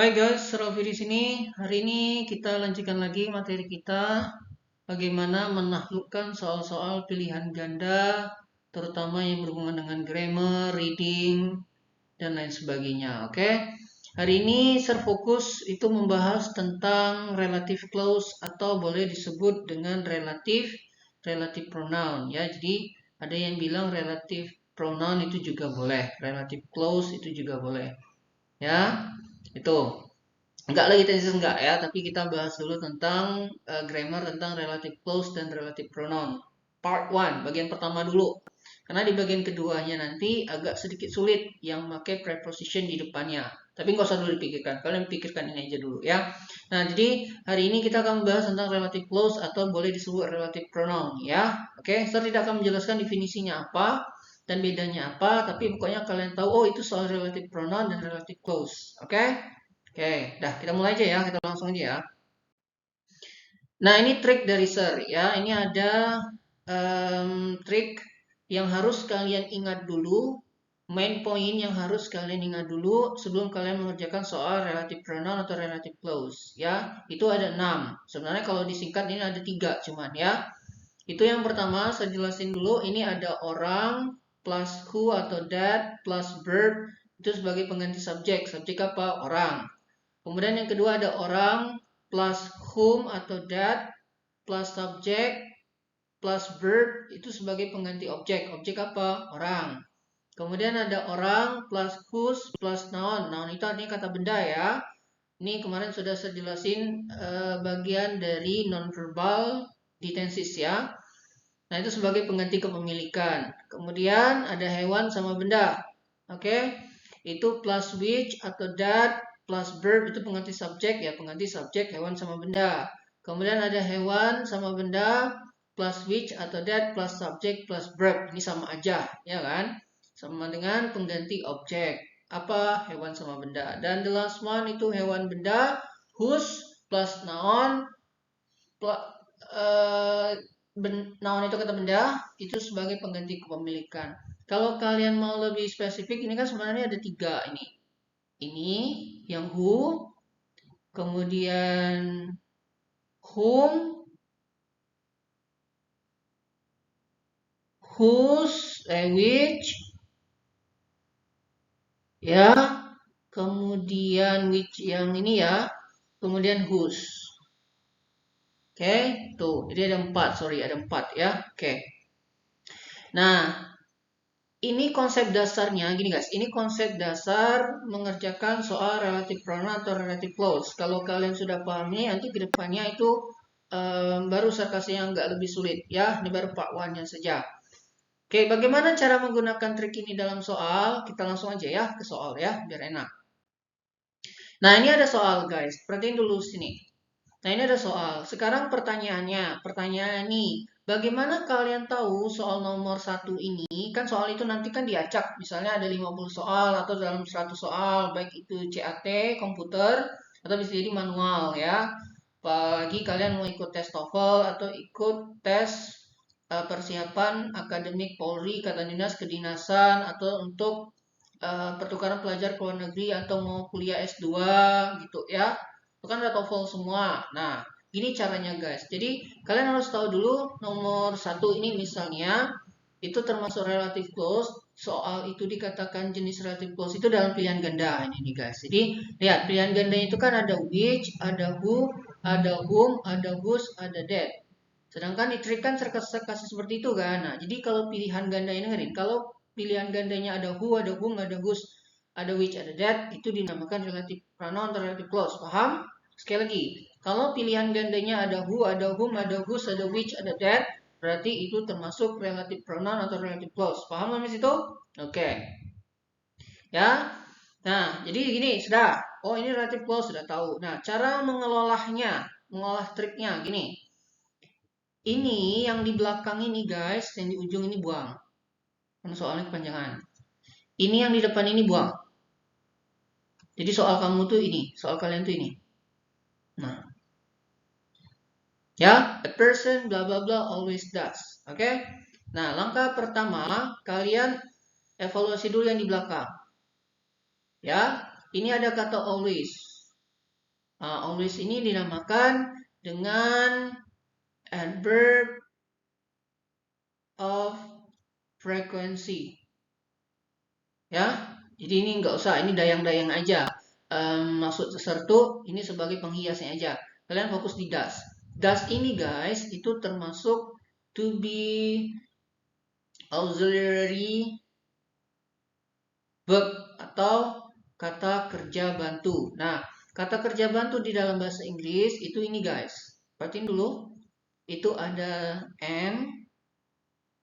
Hai guys, Raffi di sini. Hari ini kita lanjutkan lagi materi kita, bagaimana menaklukkan soal-soal pilihan ganda, terutama yang berhubungan dengan grammar, reading, dan lain sebagainya. Oke, hari ini serfokus itu membahas tentang relative clause atau boleh disebut dengan relative pronoun ya. Jadi ada yang bilang relative pronoun itu juga boleh, relative clause itu juga boleh. Ya, itu. Enggak lagi tesis enggak ya, tapi kita bahas dulu tentang grammar tentang relative clause dan relative pronoun. Part 1, bagian pertama dulu. Karena di bagian keduanya nanti agak sedikit sulit yang pakai preposition di depannya. Tapi nggak usah dulu dipikirkan, kalian pikirkan ini aja dulu ya. Nah, jadi hari ini kita akan membahas tentang relative clause atau boleh disebut relative pronoun ya. Oke, saya tidak akan menjelaskan definisinya apa dan bedanya apa, tapi pokoknya kalian tahu oh itu soal relative pronoun dan relative clause. Oke? Oke, dah kita mulai aja ya, kita langsung aja ya. Nah, ini trik dari Sir ya. Ini ada trik yang harus kalian ingat dulu, main point yang harus kalian ingat dulu sebelum kalian mengerjakan soal relative pronoun atau relative clause ya. Itu ada 6. Sebenarnya kalau disingkat ini ada 3 cuman ya. Itu yang pertama saya jelasin dulu, ini ada orang plus who atau that plus verb itu sebagai pengganti subjek. Subjek apa? Orang. Kemudian yang kedua ada orang plus whom atau that plus subject plus verb itu sebagai pengganti objek. Objek apa? Orang. Kemudian ada orang plus whose plus noun. Noun itu artinya kata benda ya. Ini kemarin sudah saya jelasin bagian dari nonverbal ditensis ya. Nah itu sebagai pengganti kepemilikan. Kemudian ada hewan sama benda. Oke, itu plus which atau that plus verb itu pengganti subjek ya, pengganti subjek hewan sama benda. Kemudian ada hewan sama benda plus which atau that plus subjek plus verb. Ini sama aja, ya kan? Sama dengan pengganti objek. Apa? Hewan sama benda. Dan the last one itu hewan benda whose plus noun plus, noun itu kata benda itu sebagai pengganti kepemilikan. Kalau kalian mau lebih spesifik, ini kan sebenarnya ada 3 ini. Ini yang who, kemudian whom, whose, which, ya, kemudian which yang ini ya, kemudian whose. Oke, tuh, jadi ada 4, sorry ada 4 ya. Oke. Nah, ini konsep dasarnya, gini guys, ini konsep dasar mengerjakan soal relative pronoun atau relative clause. Kalau kalian sudah paham ini, nanti kedepannya itu baru saya kasih yang nggak lebih sulit ya. Ini baru part 1-nya saja. Oke, bagaimana cara menggunakan trik ini dalam soal? Kita langsung aja ya ke soal ya, biar enak. Nah, ini ada soal guys, perhatiin dulu sini. Nah, ini ada soal. Sekarang pertanyaan nih, bagaimana kalian tahu soal nomor 1 ini? Kan soal itu nanti kan diacak, misalnya ada 50 soal atau dalam 100 soal, baik itu CAT, komputer, atau bisa jadi manual ya. Bagi kalian mau ikut tes TOEFL atau ikut tes persiapan akademik Polri, kata dinas, kedinasan, atau untuk pertukaran pelajar ke luar negeri atau mau kuliah S2 gitu ya. Itu kan ada TOEFL semua. Nah, ini caranya guys. Jadi kalian harus tahu dulu nomor 1 ini misalnya itu termasuk relative clause. Soal itu dikatakan jenis relative clause itu dalam pilihan ganda ini nih guys. Jadi lihat pilihan ganda itu kan ada which, ada who, ada whom, ada whose, ada that. Sedangkan di trik kan saya kasih seperti itu kan. Nah, jadi kalau pilihan ganda ini dengerin, kalau pilihan gandanya ada who, ada whom, ada whose, ada which, ada that, itu dinamakan relative pronoun atau relative clause. Paham? Sekali lagi, kalau pilihan gandanya ada who, ada whom, ada whose, ada which, ada that, berarti itu termasuk relative pronoun atau relative clause. Paham sampai situ? Oke. Ya. Nah, jadi gini, sudah. Oh, ini relative clause sudah tahu. Nah, cara mengelolanya, mengolah triknya gini. Ini yang di belakang ini guys, yang di ujung ini buang. Karena soalnya kepanjangan. Ini yang di depan ini buang. Jadi soal kamu tuh ini, soal kalian tuh ini. Nah, ya, a person bla bla bla always does. Oke? Nah, langkah pertama kalian evaluasi dulu yang di belakang. Ya, ini ada kata always. Always ini dinamakan dengan adverb of frequency. Ya, jadi ini nggak usah, ini dayang-dayang aja. Maksud sertu ini sebagai penghiasnya aja. Kalian fokus di does. Does ini guys, itu termasuk to be auxiliary verb atau kata kerja bantu. Nah, kata kerja bantu di dalam bahasa Inggris itu ini guys. Perhatiin dulu. Itu ada am,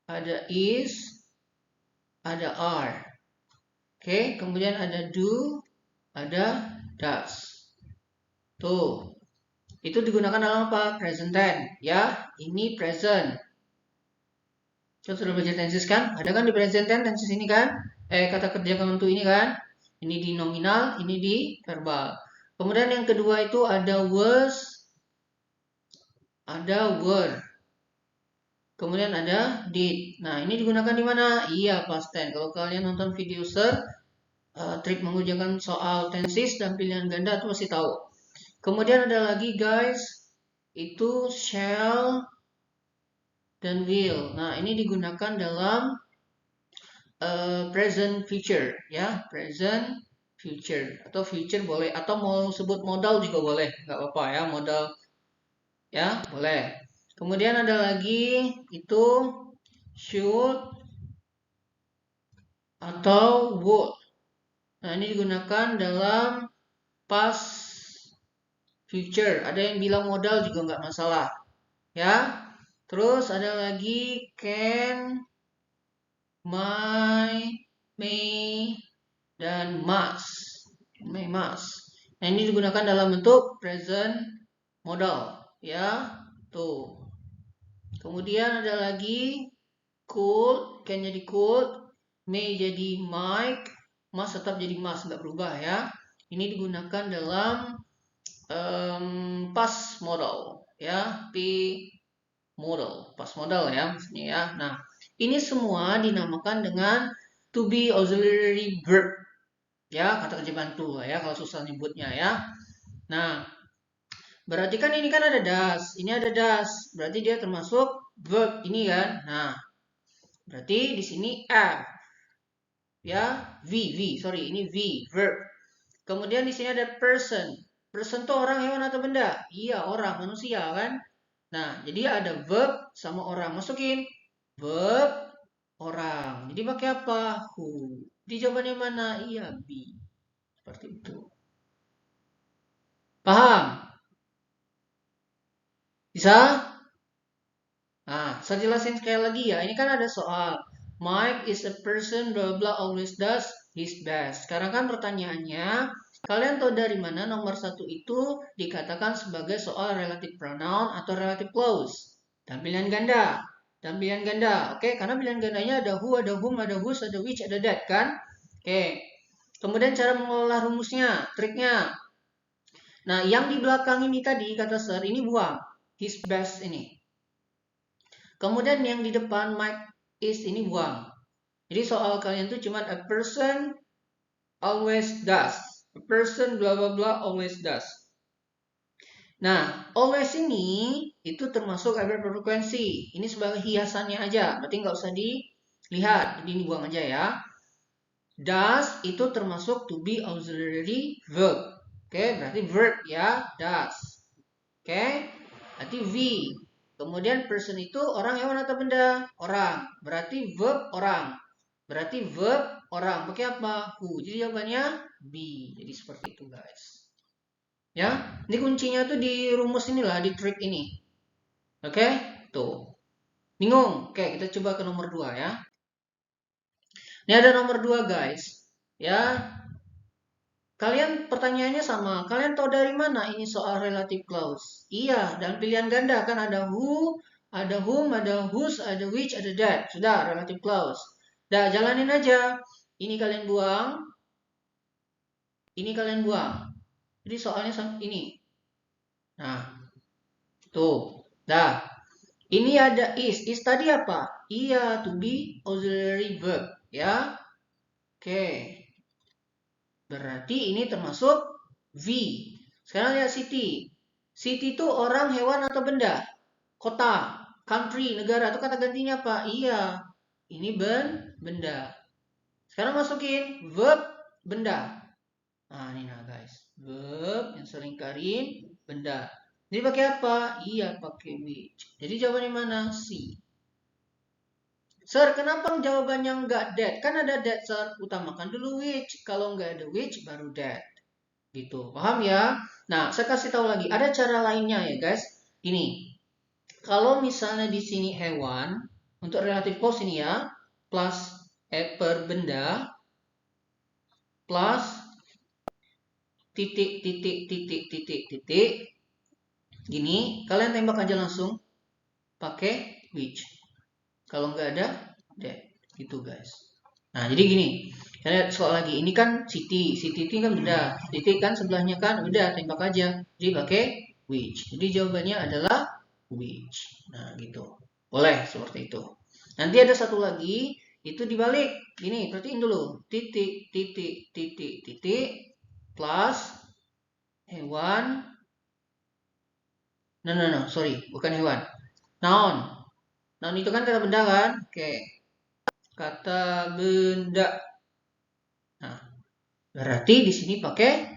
ada is, ada are. Oke, kemudian ada do, ada does. Tuh. Itu digunakan dalam apa? Present tense. Ya, ini present. Kita sudah belajar tenses kan? Ada kan di present tense tenses ini kan? Kata kerja bantu ini kan? Ini di nominal, ini di verbal. Kemudian yang kedua itu ada was, ada were. Kemudian ada did. Nah, ini digunakan di mana? Iya, past tense. Kalau kalian nonton video trik mengerjakan soal tenses dan pilihan ganda itu pasti tahu. Kemudian ada lagi guys, itu shall dan will. Nah, ini digunakan dalam present future, ya, present future atau future boleh, atau mau sebut modal juga boleh, nggak apa-apa ya, modal, ya, boleh. Kemudian ada lagi itu should atau would. Nah, ini digunakan dalam past future. Ada yang bilang modal juga nggak masalah, ya. Terus ada lagi can, might, may, dan must. May, must. Nah, ini digunakan dalam bentuk present modal, ya. Tuh. Kemudian ada lagi could, can jadi could, may jadi might, must tetap jadi must, nggak berubah ya. Ini digunakan dalam past modal, ya, P modal, past modal ya maksudnya ya. Nah, ini semua dinamakan dengan to be auxiliary verb, ya, kata kerja bantu ya kalau susah nyebutnya ya. Nah, berarti kan ini kan ada das, ini ada das, berarti dia termasuk verb ini kan. Nah, berarti di sini F, ya, sorry, ini verb. Kemudian di sini ada person. Person tuh orang, hewan atau benda? Iya, orang, manusia kan. Nah, jadi ada verb sama orang. Masukin verb orang. Jadi pakai apa? Who. Di jawabannya mana? Iya, be. Seperti itu. Paham? Bisa? Nah, saya jelasin sekali lagi ya. Ini kan ada soal. Mike is a person blah blah always does his best. Sekarang kan pertanyaannya, kalian tahu dari mana nomor satu itu dikatakan sebagai soal relative pronoun atau relative clause? Dan pilihan ganda. Dan pilihan ganda. Oke, karena pilihan gandanya ada who, ada whom, ada whose, ada which, ada that kan? Oke. Kemudian cara mengolah rumusnya, triknya. Nah, yang di belakang ini tadi kata Sir ini buang. His best ini. Kemudian yang di depan Mike is ini buang. Jadi soal kalian tuh cuma a person always does. A person bla bla bla always does. Nah, always ini itu termasuk adverb frekuensi. Ini sebagai hiasannya aja. Berarti nggak usah dilihat. Jadi ini buang aja ya. Does itu termasuk to be auxiliary verb. Oke, berarti verb ya, does. Oke, berarti V. Kemudian person itu orang, hewan, atau benda? Orang. Berarti verb orang. Berarti verb orang. Pakai apa? Who. Jadi jawabannya B. Jadi seperti itu guys. Ya, ini kuncinya tuh di rumus inilah, di trik ini. Oke, tuh. Bingung? Oke, kita coba ke nomor 2 ya. Ini ada nomor 2 guys. Ya, kalian pertanyaannya sama. Kalian tahu dari mana ini soal relative clause? Iya, dan pilihan ganda kan ada who, ada whom, ada whose, ada which, ada that. Sudah, relative clause. Dah, jalanin aja. Ini kalian buang. Ini kalian buang. Jadi soalnya ini. Nah, tuh. Dah. Ini ada is. Is tadi apa? Iya, to be auxiliary verb. Ya. Oke. Berarti ini termasuk V. Sekarang lihat city. City itu orang, hewan, atau benda? Kota, country, negara. Itu kata gantinya apa? Iya. Ini benda. Sekarang masukin verb benda. Nah, ini nah guys. Verb yang sering karin benda. Jadi pakai apa? Iya, pakai which. Jadi jawabannya mana? C. Sir, kenapa jawabannya nggak that? Kan ada that, sir. Utamakan dulu which. Kalau nggak ada which, baru that. Gitu. Paham ya? Nah, saya kasih tahu lagi. Ada cara lainnya ya, guys. Ini. Kalau misalnya di sini hewan, untuk relative clause ini ya, plus per benda, plus titik, titik, titik, titik, titik. Gini, kalian tembak aja langsung pakai which. Kalau nggak ada, that. Gitu, guys. Nah, jadi gini. Kita lihat soal lagi. Ini kan city. City itu kan benda. Titik kan sebelahnya kan udah tembak aja. Jadi pakai which. Jadi jawabannya adalah which. Nah, gitu. Boleh seperti itu. Nanti ada satu lagi, itu dibalik. Gini, perhatiin dulu. Titik, titik, titik, titik, plus hewan. No, sorry. Bukan hewan. Noun. Noun itu kan kata benda kan? Oke. Kata benda. Nah, berarti di sini pakai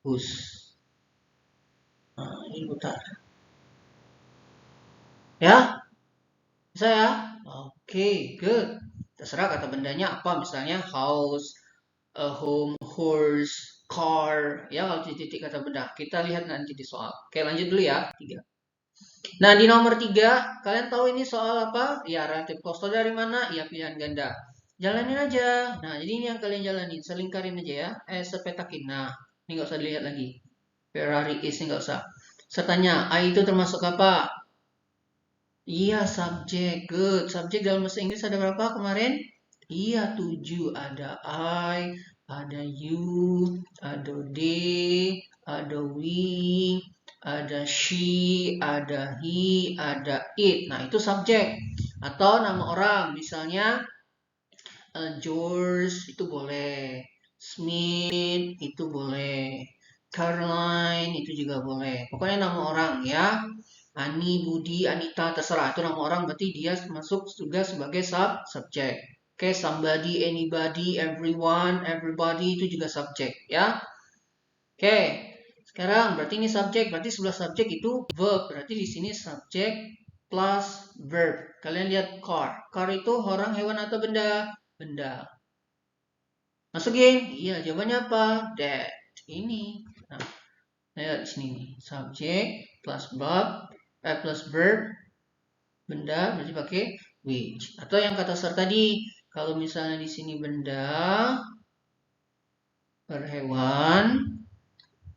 whose. Nah, ini bentar. Ya, bisa ya? Oke, good. Terserah kata bendanya apa, misalnya house, a home, horse, car. Ya, kalau titik kata benda. Kita lihat nanti di soal. Oke, lanjut dulu ya. 3. Nah, di nomor 3, kalian tahu ini soal apa? Ya, relative clause dari mana? Ya, pilihan ganda. Jalanin aja. Nah, jadi ini yang kalian jalanin. Selingkarin aja ya. Sepetakin. Nah, ini nggak usah dilihat lagi. Ferrari is ini nggak usah. Sertanya, I itu termasuk apa? Iya, subjek. Good. Subjek dalam bahasa Inggris ada berapa kemarin? Iya, 7. Ada I, ada you, ada they, ada we, ada she, ada he, ada it. Nah, itu subjek. Atau nama orang. Misalnya, George itu boleh. Smith itu boleh. Caroline itu juga boleh. Pokoknya nama orang ya. Ani, Budi, Anita, terserah. Itu nama orang berarti dia masuk juga sebagai subjek. Oke, somebody, anybody, everyone, everybody itu juga subjek ya. Oke, sekarang berarti ini subjek. Berarti sebelah subjek itu verb. Berarti di sini subjek plus verb. Kalian lihat car. Car itu orang, hewan, atau benda? Benda. Masukin? Iya, jawabannya apa? That. Ini. Nah, lihat di sini nih. Subjek plus verb, benda berarti pakai which. Atau yang kata Sir tadi, kalau misalnya di sini benda per hewan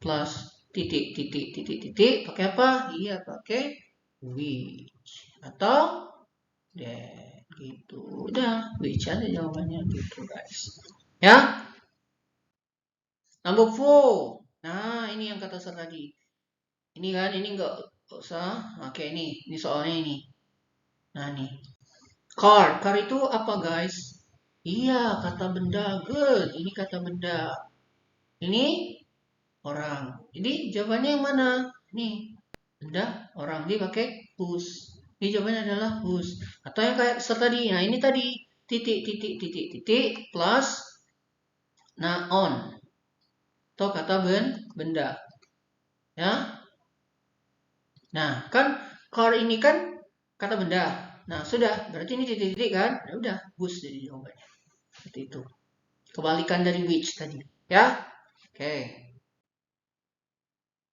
plus titik, titik, titik, titik, pakai apa? Iya, pakai which. Atau that. Gitu. Udah, which aja jawabannya gitu, guys. Ya? Number 4. Nah, ini yang kata Sir tadi. Ini kan, ini nggak usah. Oke, ini soalnya ini. Nah, nih. Car itu apa guys? Iya, kata benda. Good, ini kata benda. Ini orang. Jadi jawabannya yang mana? Nih, benda, orang. Dia pakai whose. Ini jawabannya adalah whose. Atau yang kayak tadi. Nah, ini tadi. Titik, titik, titik, titik. Plus noun. Atau kata benda. Ya. Nah, kan car ini kan kata benda. Nah, sudah. Berarti ini titik-titik kan? Ya udah, bus jadi jawabannya. Seperti itu. Kebalikan dari which tadi. Ya? Oke.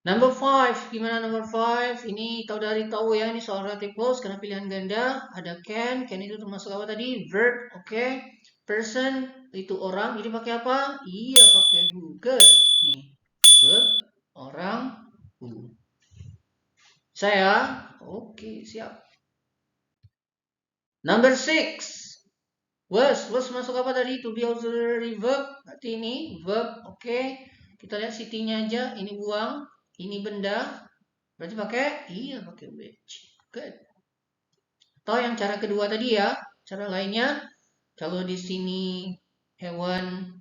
Number 5. Gimana number 5? Ini tahu ya. Ini soal relative clause karena pilihan ganda. Ada can. Can itu termasuk apa tadi? Verb. Oke. Person itu orang. Ini pakai apa? Iya, pakai who. Good. Nih. Verb. Orang. Who. Saya. Oke, siap. Number 6. Was masuk apa tadi? To be auxiliary verb. Berarti ini verb. Oke. Kita lihat city-nya aja. Ini buang. Ini benda. Berarti pakai? Iya, pakai which. Good. Atau yang cara kedua tadi ya. Cara lainnya. Kalau di sini hewan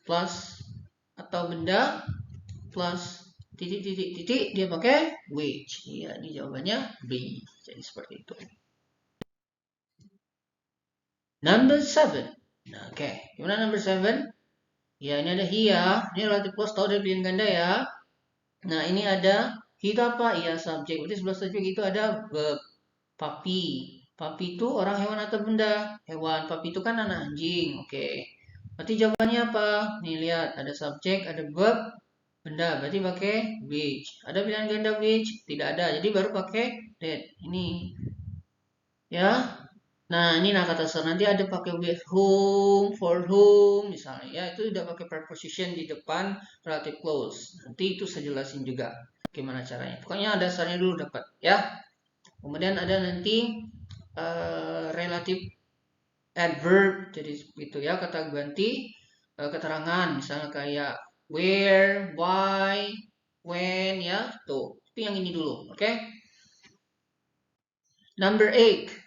plus atau benda plus titik dia pakai which. Iya, ini jawabannya B. Jadi seperti itu. Number 7. Nah, oke. Gimana number 7? Ya, ini ada he ya. Ini relative clause tahu dari pilihan ganda ya. Nah, ini ada he itu apa? Ya, subjek. Berarti sebelah subjek itu ada verb. Papi. Papi itu orang, hewan, atau benda? Hewan. Papi itu kan anak anjing. Oke. Berarti jawabannya apa? Nih, lihat. Ada subjek, ada verb, benda. Berarti pakai which. Ada pilihan ganda which? Tidak ada. Jadi baru pakai that. Ini. Ya. Nah, ini kata ser nanti ada pakai with whom, for whom misalnya ya, itu udah pakai preposition di depan relative clause. Nanti itu saya jelasin juga gimana caranya. Pokoknya dasarnya dulu dapat ya. Kemudian ada nanti relative adverb, jadi itu ya, kata ganti keterangan misalnya kayak where, why, when ya. Tuh, itu yang ini dulu, oke? Number 8.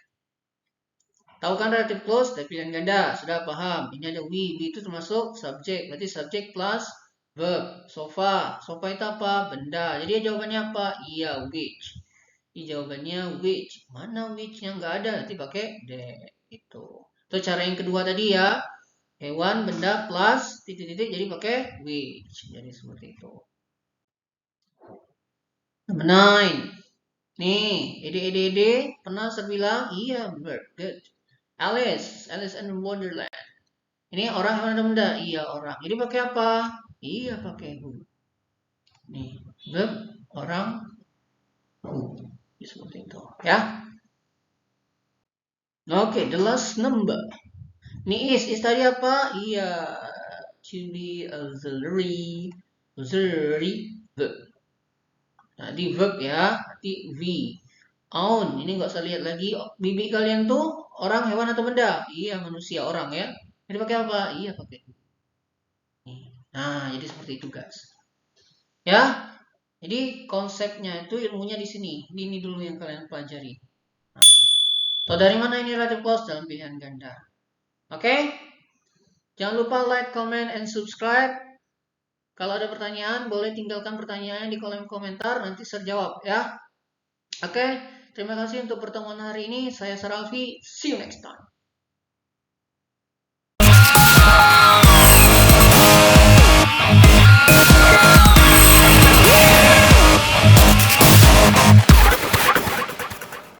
Tahu kan relative clause dari pilihan ganda? Sudah paham. Ini ada we itu termasuk subjek. Berarti subjek plus verb. Sofa. Sofa itu apa? Benda. Jadi jawabannya apa? Iya, which. Ini jawabannya which. Mana which yang nggak ada? Nanti pakai that. Itu. Itu cara yang kedua tadi ya. Hewan, benda plus titik-titik. Jadi pakai which. Jadi seperti itu. Number 9. Nih, ede pernah saya bilang? Iya, benar. Good. Alice in Wonderland. Ini orang, hewan, atau benda? Iya, orang. Jadi pakai apa? Iya, pakai who. Nih, verb orang who. Seperti itu, ya. Oke, the last number. Ini is tadi apa? Iya, to be auxiliary verb. Nah, di verb ya, nanti V. Own, ini nggak usah lihat lagi. Bibi kalian tuh orang, hewan, atau benda? Iya, manusia, orang ya. Jadi pakai apa? Iya, pakai. Nah, jadi seperti itu guys. Ya, jadi konsepnya itu ilmunya di sini. Ini dulu yang kalian pelajari. Nah, so dari mana ini relative clause? Dalam pilihan ganda. Oke? Jangan lupa like, comment, and subscribe. Kalau ada pertanyaan, boleh tinggalkan pertanyaannya di kolom komentar. Nanti saya jawab ya. Oke? Terima kasih untuk pertemuan hari ini. Saya Saralfi. See you next time.